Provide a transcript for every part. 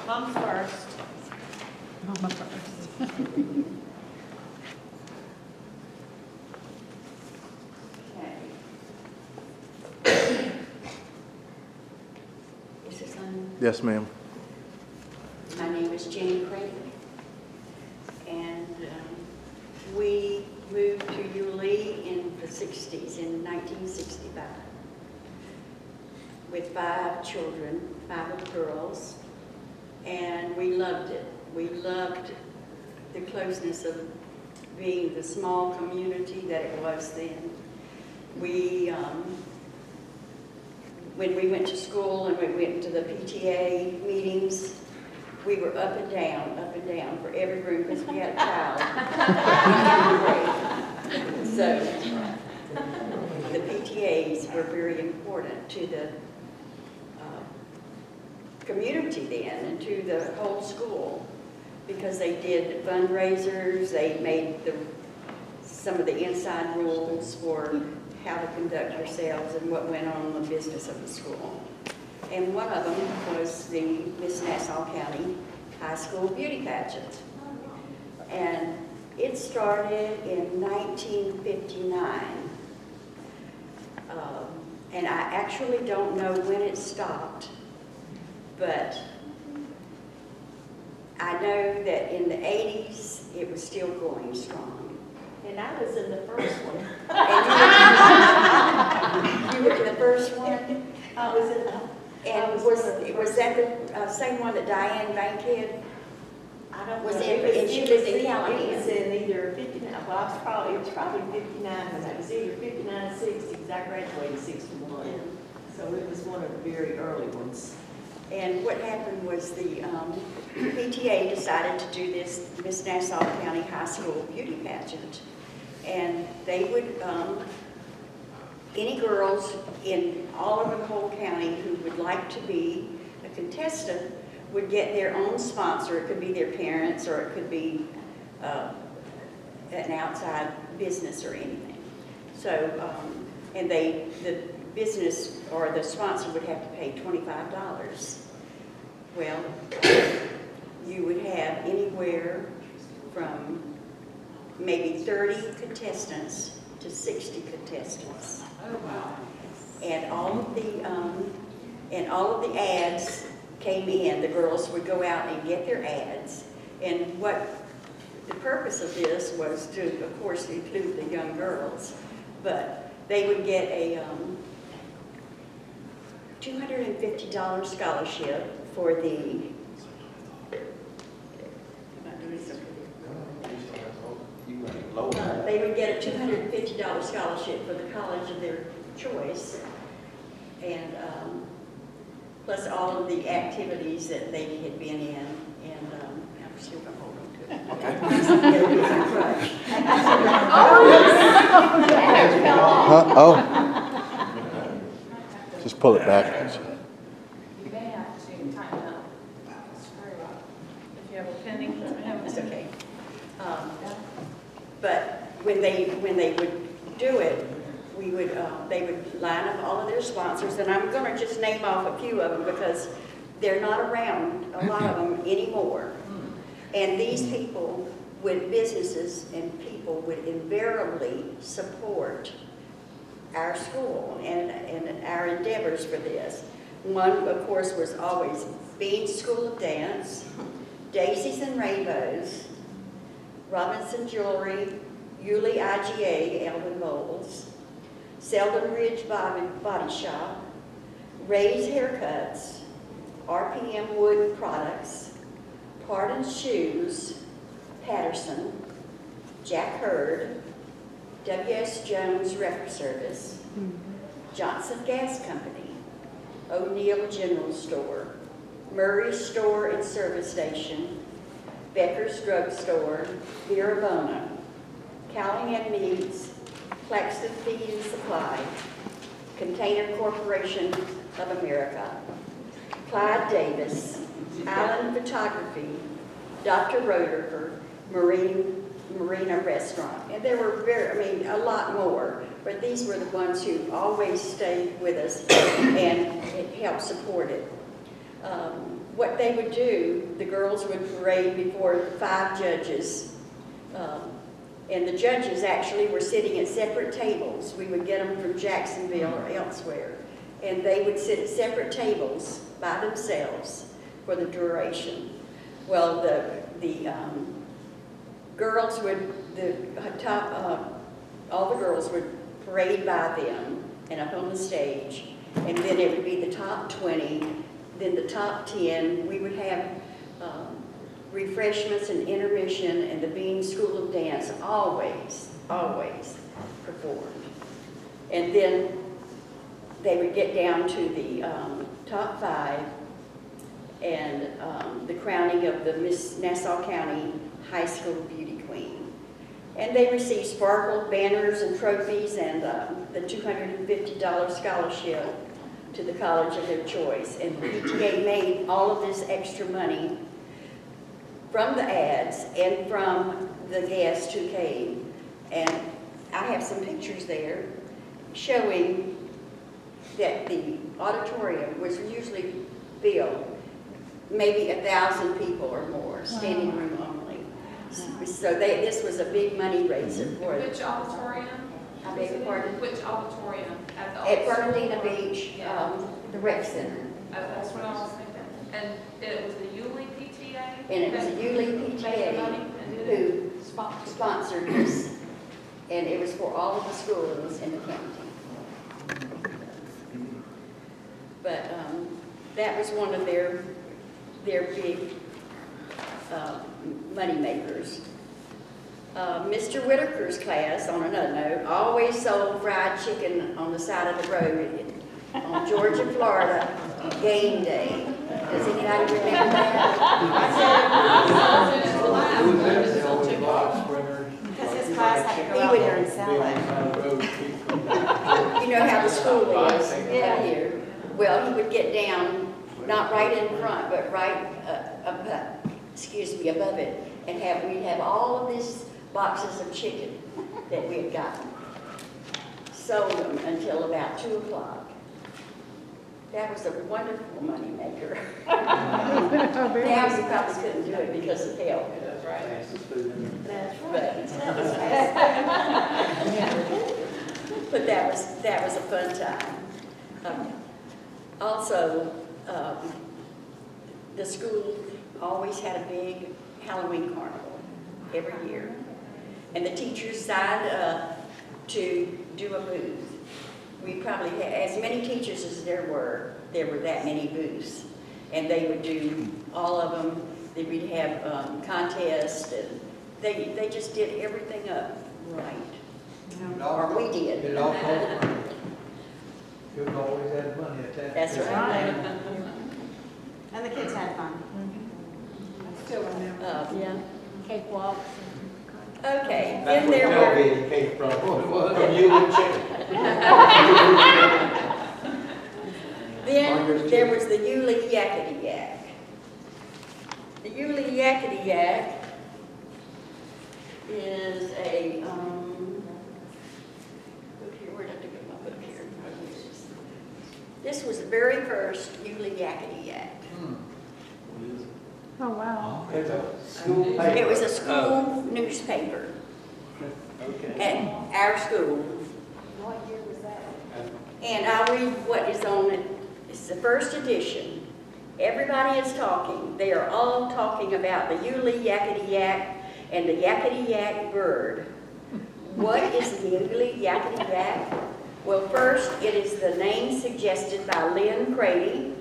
Mom's first. Mama first. Okay. Is this on? Yes, ma'am. My name is Jane Crady, and we moved to Yulee in the 60s, in 1965, with 5 children, 5 little girls, and we loved it. We loved the closeness of being the small community that it was then. We, when we went to school and we went to the PTA meetings, we were up and down for every room because we had a child. So the PTAs were very important to the community then and to the whole school because they did fundraisers, they made some of the inside rules for how to conduct yourselves and what went on in the business of the school. And one of them was the Miss Nassau County High School Beauty Pageant. And it started in 1959. And I actually don't know when it stopped, but I know that in the 80s it was still going strong. And I was in the first one. And you were in the first one? I was in the... And was that the same one that Diane Bankhead I don't was know. in, and she lived in Callahan? It was in either 59, well, it was probably 59, because it was either 59 or 60, because I graduated 61. So it was one of the very early ones. And what happened was the PTA decided to do this Miss Nassau County High School Beauty Pageant. And they would, any girls in all over the whole county who would like to be a contestant would get their own sponsor. It could be their parents or it could be an outside business or anything. So, and the business or the sponsor would have to pay $25. Well, you would have anywhere from maybe 30 contestants to 60 contestants. Oh, wow. And all of the ads came in. The girls would go out and get their ads. And what the purpose of this was to, of course, include the young girls, but they would get a $250 scholarship for the, they would get a $250 scholarship for the college of their choice, and plus all of the activities that they had been in, and I'm still going to hold on to it. Okay. It'll be my crutch. Oh. Just pull it back. You may have to time out. If you have a pending, That's okay. But when they would do it, they would line up all of their sponsors, and I'm going to just name off a few of them because they're not around, a lot of them anymore. And these people with businesses and people would invariably support our school and our endeavors for this. One, of course, was always Bean's School of Dance, Daisies and Rainbows, Robinson Jewelry, Yulee IGA, Elvin Bowles, Selden Ridge Body Shop, Ray's Haircuts, RPM Wood Products, Pardon's Shoes, Patterson, Jack Hurd, W.S. Jones Record Service, Johnson Gas Company, O'Neill General Store, Murray's Store and Service Station, Becker's Drug Store, Virabona, Callahan Meats, Claxton Feed and Supply, Container Corporation of America, Clyde Davis, Island Photography, Dr. Roderford, Marina Restaurant. And there were a lot more, but these were the ones who always stayed with us and helped support it. What they would do, the girls would parade before 5 judges. And the judges actually were sitting at separate tables. We would get them from Jacksonville or elsewhere. And they would sit at separate tables by themselves for the duration. Well, the girls would, all the girls would parade by them and up on the stage. And then it would be the top 20, then the top 10. We would have refreshments and intermission, and the Bean School of Dance always performed. And then they would get down to the top 5 and the crowning of the Miss Nassau County High School Beauty Queen. And they received sparkle banners and trophies and the $250 scholarship to the college of their choice. And the PTA made all of this extra money from the ads and from the guests who came. And I have some pictures there showing that the auditorium was usually filled, maybe 1,000 people or more, standing room only. So this was a big money raiser for them. Which auditorium? I beg your pardon? Which auditorium? At Bernardina Beach, the rec center. That's what I was thinking. And it was the Yulee PTA? And it was a Yulee PTA who sponsored this, and it was for all of the schools in the county. But that was one of their big money makers. Mr. Whitaker's class, on another note, always sold fried chicken on the side of the road on Georgia, Florida, game day. Does anybody remember that? Because his class had to go out there and sell it. You know how the school is out here. Well, he would get down, not right in front, but right above it, and we'd have all of these boxes of chicken that we had gotten. Sold them until about 2 o'clock. That was a wonderful money maker. Now you probably couldn't do it because of health. That's right. But that was a fun time. Also, the school always had a big Halloween carnival every year. And the teachers signed up to do a booth. We probably had, as many teachers as there were that many booths. And they would do all of them. We'd have contests, and they just did everything up right. Or we did. It all cost money. You've always had money attached. That's right. And the kids had fun. Still remember. Yeah. Cakewalks. Okay, That's then where there y'all were, getting came from, from you and chicken. then there was the Yulee Yakety Yak. The Yulee Yakety Yak is a, look here, where did I get my book here? This was the very first Yulee Yakety Yak. Oh, wow. It's a school paper. It was a school newspaper Okay. at our school. What year was that? And I'll read what is on it. It's the first edition. Everybody is talking. They are all talking about the Yulee Yakety Yak and the Yakety Yak bird. What is the Yulee Yakety Yak? Well, first, it is the name suggested by Lynn Crady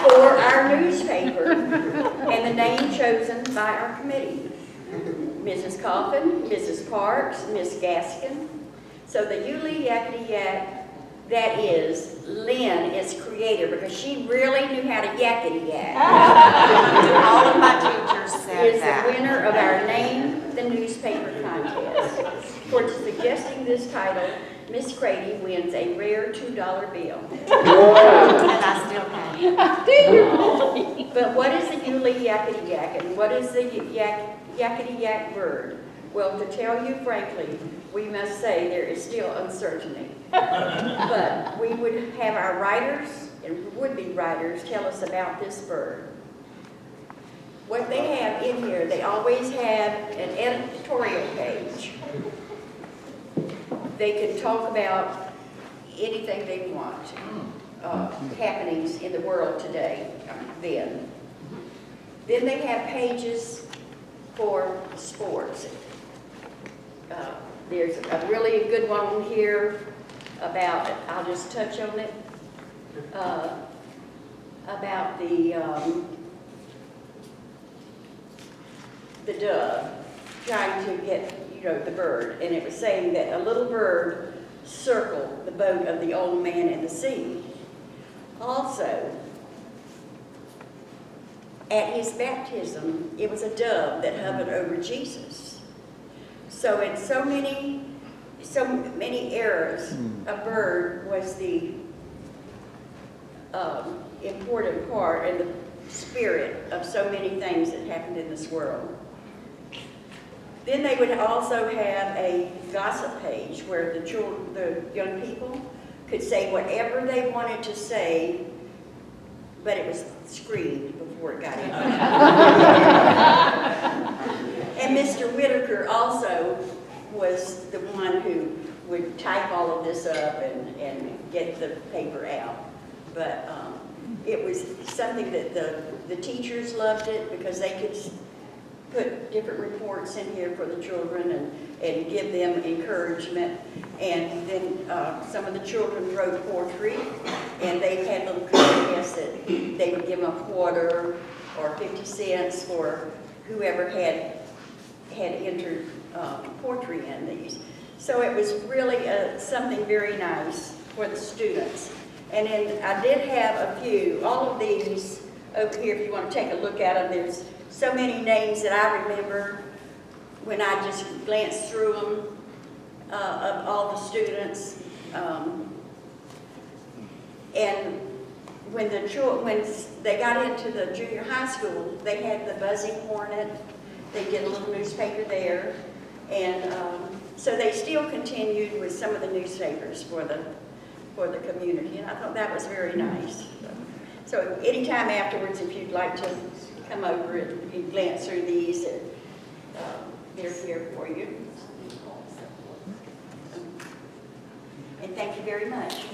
for our newspaper, and the name chosen by our committee. Mrs. Coffin, Mrs. Parks, Miss Gaskin. So the Yulee Yakety Yak, that is Lynn, its creator, because she really knew how to yakety yak. All of my teachers said Is the that. winner of our Name the Newspaper contest. For suggesting this title, Miss Crady wins a rare $2 bill. And I still pay. But what is the Yulee Yakety Yak, and what is the Yakety Yak bird? Well, to tell you frankly, we must say there is still uncertainty. But we would have our writers and would-be writers tell us about this bird. What they have in here, they always have an editorial page. They can talk about anything they want, happenings in the world today, then. Then they have pages for sports. There's a really good one here about, I'll just touch on it, about the dove trying to get, the bird. And it was saying that a little bird circled the boat of the old man in the sea. Also, at his baptism, it was a dove that hovered over Jesus. So in so many eras, a bird was the important part and the spirit of so many things that happened in this world. Then they would also have a gossip page where the young people could say whatever they wanted to say, but it was screened before it got in. And Mr. Whitaker also was the one who would type all of this up and get the paper out. But it was something that the teachers loved it because they could put different reports in here for the children and give them encouragement. And then some of the children wrote poetry, and they had little contests that they would give them a quarter or 50 cents for whoever had entered poetry in these. So it was really something very nice for the students. And then I did have a few, all of these over here, if you want to take a look at them, there's so many names that I remember when I just glanced through them, of all the students. And when they got into the junior high school, they had the Buzzing Hornet. They did a little newspaper there. And so they still continued with some of the newspapers for the community. And I thought that was very nice. So anytime afterwards, if you'd like to come over and glance through these, they're here for you. And thank you very much.